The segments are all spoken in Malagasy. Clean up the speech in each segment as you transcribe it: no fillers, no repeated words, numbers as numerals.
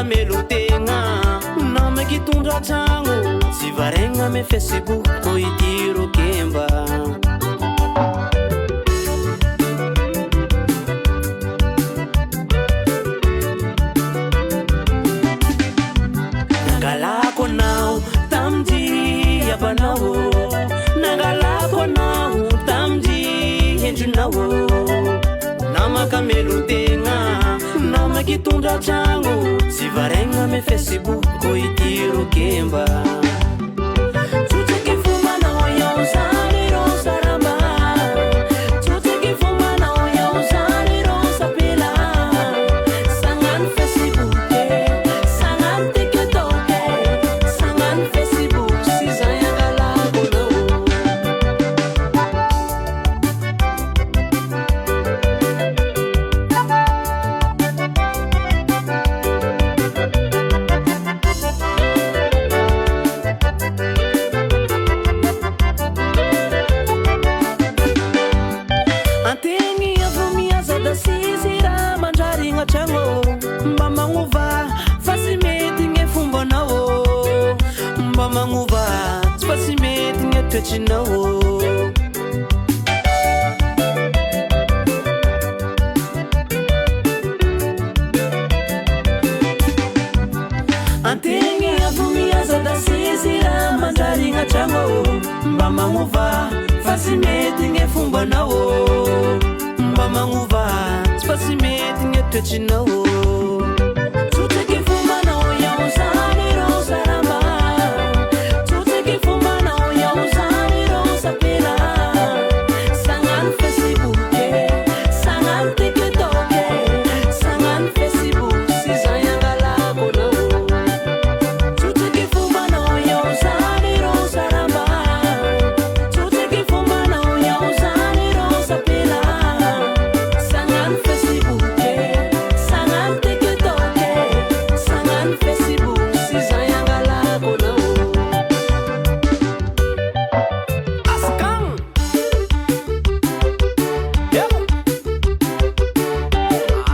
Melotena namaki tondra tragno tsy varegna ame Facebook ko itiro kemba nangalako anao tamdy abanao nangalako anao tamdy hendrinao namaka melotena namaki tondra tragno tsy varegna ame Facebook ko itiro kemba tsotraky fomanao iao zany ro saramba tsotraky fomanao iao zany ro sapela sagnano Facebook sagnano TikTok sagnano Facebook sy zay angalako antegny avomiaza da sisira mandrarigna tragno mba magnova fa sy mety gne fombanao mba magnova tsy fa sy mety gne toetrinao tsotraky fomanao iao zany ro saramba tsotraky fomanao iao zany ro sapela sagnano Facebook sagnano TikTok sagnano Facebook sy zay angalako anao tsotraky fomanao iao zany ro saramba tsotraky fomanao iao zany ro sapela sagnano Facebook sagnano TikTok sagnano Facebook sy zay angalako anao askan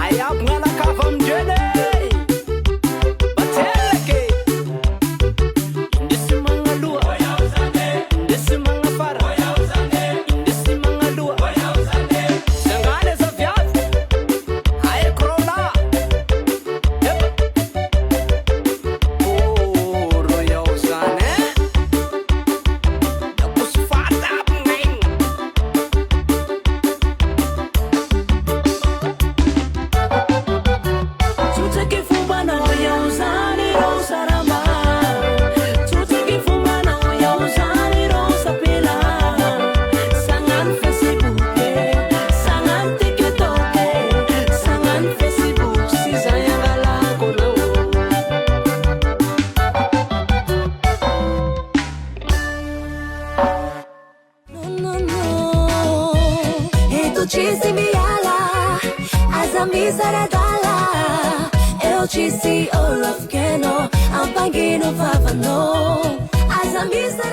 ayab ngalakava amindreny batselake indesy magnaloha indesy magnafara indesy magnaloha zangale za viavy aekrona oro iao zany da kosy fata abignainy tsotraky fombanao iao zany ro saramba tsotraky fombanao iao zany ro sapela sagnano Facebook sagnano TikTok sagnano Facebook sy zay angalako anao Eto disse miala aza misaradala eu disse olaf keno ampangino vavano aza